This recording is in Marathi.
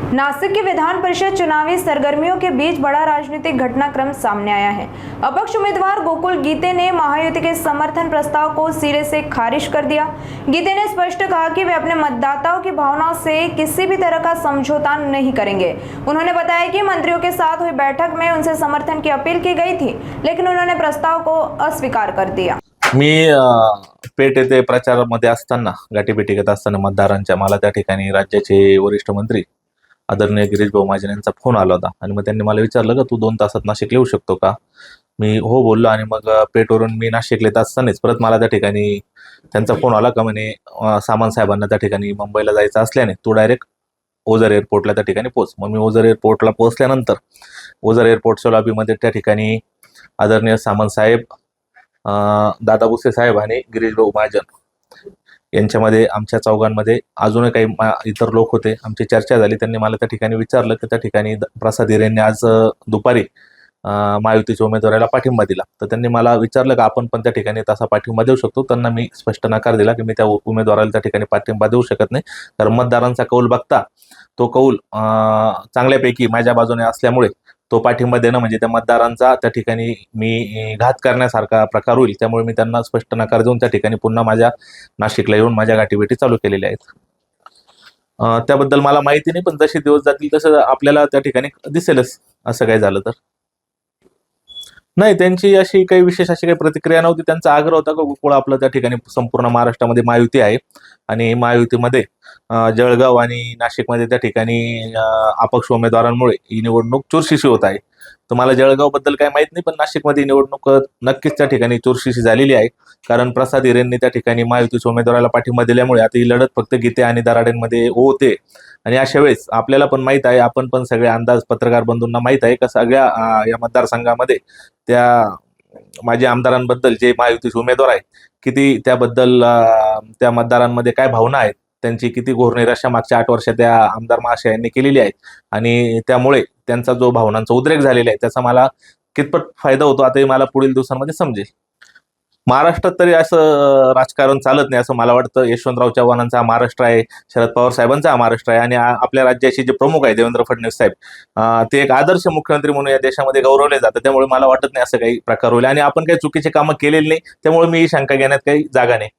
नासिक के विधान परिषद चुनावी सरगर्मियों के बीच बड़ा राजनीतिक घटनाक्रम सामने आया है। अपक्ष उम्मीदवार गोकुल गीते ने महायुति के समर्थन प्रस्ताव को सिरे से खारिज कर दिया। गीते ने स्पष्ट कहा कि वे अपने मतदाताओं की भावनाओं से किसी भी तरह का समझौता नहीं करेंगे। उन्होंने बताया कि मंत्रियों के साथ हुई बैठक में उनसे समर्थन की अपील की गई थी, लेकिन उन्होंने प्रस्ताव को अस्वीकार कर दिया। मी पेठ येथे प्रचारामध्ये असताना गाठीभेटी घेत असताना मतदारांच्या मला त्या ठिकाणी राज्याचे वरिष्ठ मंत्री आदरणीय गिरीश भाऊ महाजन यांचा फोन आला होता आणि मग त्यांनी मला विचारलं का तू 2 तासात नाशिक येऊ शकतो का? मी हो बोललो आणि मग पेठवरून मी नाशिक येत असतानाच परत मला त्या ठिकाणी त्यांचा फोन आला का म्हणे सामंत साहेबांना त्या ठिकाणी मुंबईला जायचं असल्याने तू डायरेक्ट ओझर एअरपोर्टला त्या ठिकाणी पोहोच। मग मी ओझर एअरपोर्टला पोहोचल्यानंतर ओझर एअरपोर्टच्या लॉबीमध्ये त्या ठिकाणी आदरणीय सामंत साहेब, दादा भुसे साहेब आणि गिरीश भाऊ महाजन यांच्यामध्ये आमच्या चौघांमध्ये अजूनही काही इतर लोक होते। आमची चर्चा झाली। त्यांनी मला त्या ठिकाणी विचारलं की त्या ठिकाणी प्रसाद हिरेंनी आज दुपारी महायुतीच्या उमेदवाराला पाठिंबा दिला, तर त्यांनी मला विचारलं का आपण पण त्या ठिकाणी तसा पाठिंबा देऊ शकतो। त्यांना मी स्पष्ट नकार दिला की मी त्या उमेदवाराला त्या ठिकाणी पाठिंबा देऊ शकत नाही, कारण मतदारांचा कौल बघता तो कौल चांगल्यापैकी माझ्या बाजूने असल्यामुळे तो पाठिंबा देणं म्हणजे त्या मतदारांचा त्या ठिकाणी मी घात करण्यासारखा प्रकार होईल। त्यामुळे मी त्यांना स्पष्ट नकार देऊन त्या ठिकाणी पुन्हा माझ्या नाशिकला येऊन माझ्या गाठीभेटी चालू केलेल्या आहेत। त्याबद्दल मला माहिती नाही, पण जसे दिवस जातील तसं आपल्याला त्या ठिकाणी दिसेलच असं काही झालं तर। नाही, त्यांची अशी काही विशेष अशी काही प्रतिक्रिया नव्हती। त्यांचा आग्रह होता की गोकुळ आपलं त्या ठिकाणी संपूर्ण महाराष्ट्रामध्ये महायुती आहे आणि महायुतीमध्ये जळगाव आणि नाशिकमध्ये त्या ठिकाणी अपक्ष उमेदवारांमुळे ही निवडणूक चुरशीची होत आहे। तर मला जळगाव बद्दल काही माहित नाही, पण नाशिकमध्ये निवडणूक नक्कीच त्या ठिकाणी चुरशीची झालेली आहे, कारण प्रसाद हिरेंनी त्या ठिकाणी महायुतीच्या उमेदवाराला पाठिंबा दिल्यामुळे आता ही लढत फक्त गीते आणि दराडेंमध्ये होते। आणि अशा वेळेस आपल्याला पण माहित आहे, आपण पण सगळे अंदाज पत्रकार बंधूंना माहित आहे का सगळ्या या मतदारसंघामध्ये त्या माजी आमदारांबद्दल जे महायुतीचे उमेदवार आहेत किती त्याबद्दल त्या मतदारांमध्ये काय भावना आहेत, त्यांची किती घोरनिराशा मागच्या 8 वर्षात त्या आमदार महाशयांनी केलेली आहे आणि त्यामुळे त्यांचा जो भावनांचा उद्रेक झालेला आहे त्याचा मला कितपत फायदा होतो आता हे मला पुढील दिवसांमध्ये समजेल। महाराष्ट्रात तरी असं राजकारण चालत नाही असं मला वाटतं। यशवंतराव चव्हाणांचा महाराष्ट्र आहे, शरद पवार साहेबांचा महाराष्ट्र आहे आणि आपल्या राज्याचे जे प्रमुख आहे देवेंद्र फडणवीस साहेब ते एक आदर्श मुख्यमंत्री म्हणून या देशामध्ये गौरवले जातात। त्यामुळे मला वाटत नाही असं काही प्रकार होईल आणि आपण काही चुकीचे कामं केलेली नाही, त्यामुळे मी ही शंका घेण्यात काही जागा नाही।